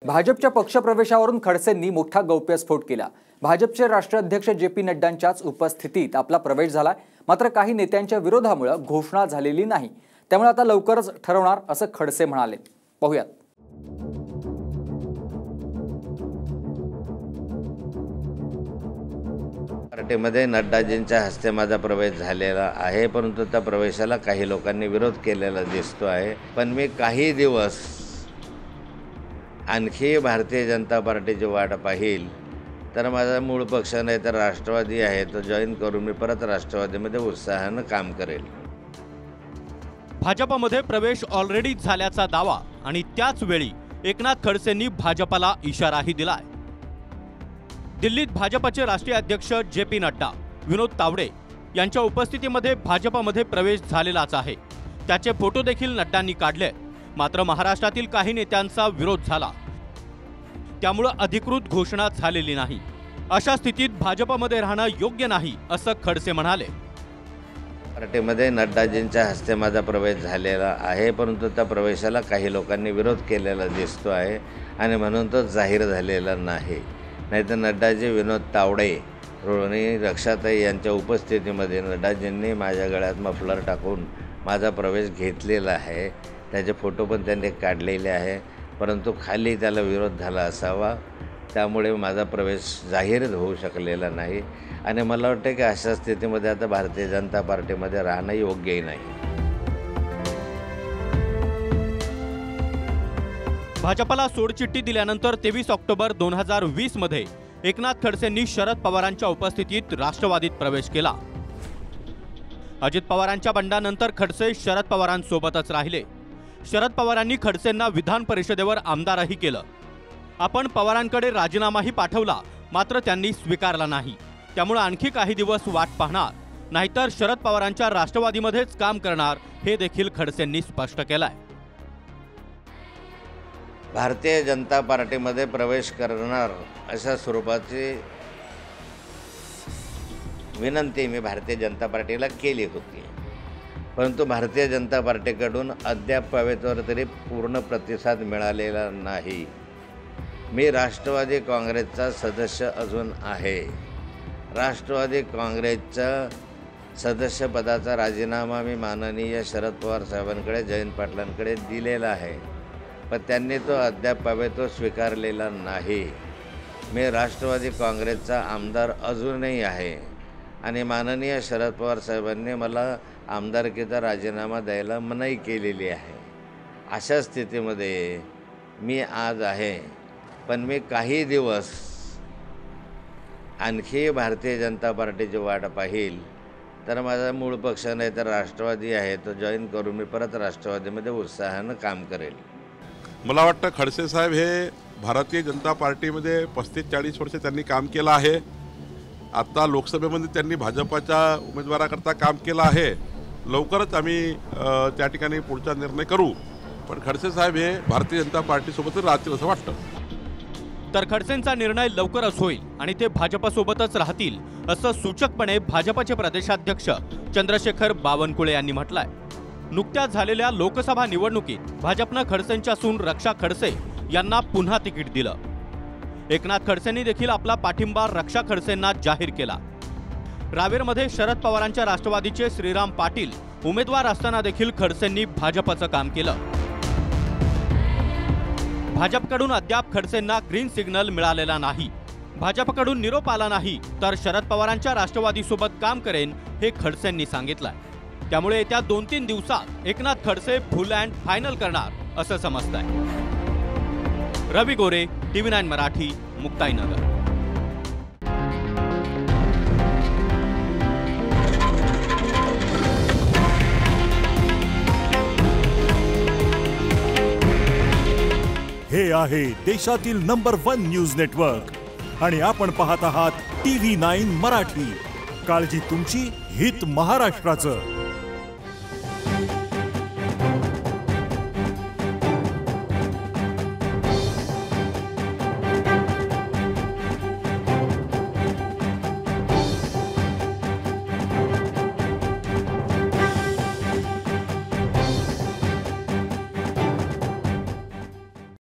भाजपच्या पक्षप्रवेशावरून खडसेंनी मोठा गौप्यस्फोट केला। भाजपचे राष्ट्राध्यक्ष जे.पी. नड्डांच्याच उपस्थितीत आपला प्रवेश झाला। मात्र काही नेत्यांच्या विरोधामुळे घोषणा झालेली नाही, त्यामुळे आता लवकरच ठरवणार असं खडसे म्हणाले। पाहूयात। पार्टीमध्ये नड्डाजींच्या हस्ते माझा प्रवेश झालेला आहे, परंतु त्या प्रवेशाला काही लोकांनी विरोध केलेला दिसतो आहे। पण मी काही दिवस आणखी भारतीय जनता पार्टीची वाट पाहिल, तर माझा मूळ पक्ष नाही तर राष्ट्रवादी आहे तो जॉईन करून मी परत राष्ट्रवादीमध्ये उत्साहाने काम करेल। भाजपमध्ये प्रवेश ऑलरेडी झाल्याचा दावा आणि त्याच वेळी एकनाथ खडसेंनी भाजपला इशाराही दिलाय। दिल्लीत भाजपचे राष्ट्रीय अध्यक्ष जे.पी. नड्डा, विनोद तावडे यांच्या उपस्थितीमध्ये भाजपमध्ये प्रवेश झालेलाच आहे। त्याचे फोटो देखील नड्डांनी काढले। मात्र महाराष्ट्रातील काही नेत्यांचा विरोध झाला, त्यामुळे अधिकृत घोषणा झालेली नाही। अशा स्थितीत भाजपमध्ये राहणं योग्य नाही असं खडसे म्हणाले। पार्टीमध्ये नड्डाजींच्या हस्ते माझा प्रवेश झालेला आहे, परंतु त्या प्रवेशाला काही लोकांनी विरोध केलेला दिसतो आहे आणि म्हणून तो जाहीर झालेला नाही। नाहीतर नड्डाजी, विनोद तावडे, रोहिणी रक्षाताई यांच्या उपस्थितीमध्ये नड्डाजींनी माझ्या गळ्यात मफलर टाकून माझा प्रवेश घेतलेला आहे। त्याचे फोटो पण त्यांनी काढलेले आहे, परंतु खाली त्याला विरोध झाला असावा, त्यामुळे माझा प्रवेश जाहीर होऊ शकलेला नाही। आणि मला वाटतं की अशा स्थितीमध्ये आता भारतीय जनता पार्टीमध्ये राहणं योग्यही नाही। भाजपला सोडचिठ्ठी दिल्यानंतर 23 ऑक्टोबर 2020 मध्ये एकनाथ खडसेंनी शरद पवारांच्या उपस्थितीत राष्ट्रवादीत प्रवेश केला। अजित पवारांच्या बंडानंतर खडसे शरद पवारांसोबतच राहिले। शरद पवारांनी खडसेंना विधान परिषदेवर आमदारही केलं। आपण पवारांकडे राजीनामाही पाठवला, मात्र त्यांनी स्वीकारला नाही। त्यामुळे आणखी काही दिवस वाट पाहणार, नाहीतर शरद पवारांच्या राष्ट्रवादीमध्येच काम करणार, हे देखील खडसेंनी स्पष्ट केलंय। भारतीय जनता पार्टीमध्ये प्रवेश करणार अशा स्वरूपाची विनंती मी भारतीय जनता पार्टीला केली होती, परंतु भारतीय जनता पार्टीकडून अद्याप तरी पूर्ण प्रतिसाद मिळालेला नाही। मी राष्ट्रवादी काँग्रेसचा सदस्य अजून आहे। राष्ट्रवादी काँग्रेसच्या सदस्यपदाचा राजीनामा मी माननीय शरद पवार साहेबांकडे, जयंत पाटलांकडे दिलेला आहे, पण त्यांनी तो अद्याप स्वीकारलेला नाही। मी राष्ट्रवादी काँग्रेसचा आमदार अजूनही आहे आणि माननीय शरद पवार साहेबांनी मला आमदारकीचा राजीनामा द्यायला मनाई केलेली आहे। अशा स्थितीमध्ये मी आज आहे, पण मी काही दिवस आणखी भारतीय जनता पार्टीची वाट पाहिल, तर माझा मूळ पक्ष नाही तर राष्ट्रवादी आहे तो जॉईन करून मी परत राष्ट्रवादीमध्ये उत्साहाने काम करेल। मला वाटतं खडसे साहेब हे भारतीय जनता पार्टीमध्ये 35-40 वर्ष त्यांनी काम केलं आहे। आता लोकसभेमध्ये त्यांनी भाजपच्या उमेदवाराकरता काम केलं आहे। लवकरच आम्ही त्या ठिकाणी पुढचा निर्णय करू, पण खडसे साहेब हे भारतीय जनता पार्टीसोबतच राहतील असं वाटतं। तर खडसेंचा निर्णय लवकरच होईल आणि ते भाजपसोबतच राहतील असं सूचकपणे भाजपचे प्रदेशाध्यक्ष चंद्रशेखर बावनकुळे यांनी म्हटलंय। नुकत्याच झालेल्या लोकसभा निवडणुकीत भाजपनं खडसेंच्या सून रक्षा खडसे यांना पुन्हा तिकीट दिलं। एकनाथ खडसेंनी देखील आपला पाठिंबा रक्षा खडसेंना जाहीर केला। रावेरमध्ये शरद पवारांच्या राष्ट्रवादीचे श्रीराम पाटील उमेदवार असताना देखील खडसेंनी भाजपचं काम केलं। भाजपकडून अद्याप खडसेंना ग्रीन सिग्नल मिळालेला नाही। भाजपकडून निरोप आला नाही तर शरद पवारांच्या राष्ट्रवादीसोबत काम करेन, हे खडसेंनी सांगितलंय। त्यामुळे येत्या 2-3 दिवसात एकनाथ खडसे फुल अँड फायनल करणार असं समजतंय। रवी गोरे, TV9 मराठी, मुक्ताईनगर। हे आहे देशातील नंबर 1 न्यूज नेटवर्क आणि आपण पाहत आहात TV9 मराठी। काळजी तुमची, हित महाराष्ट्राचं।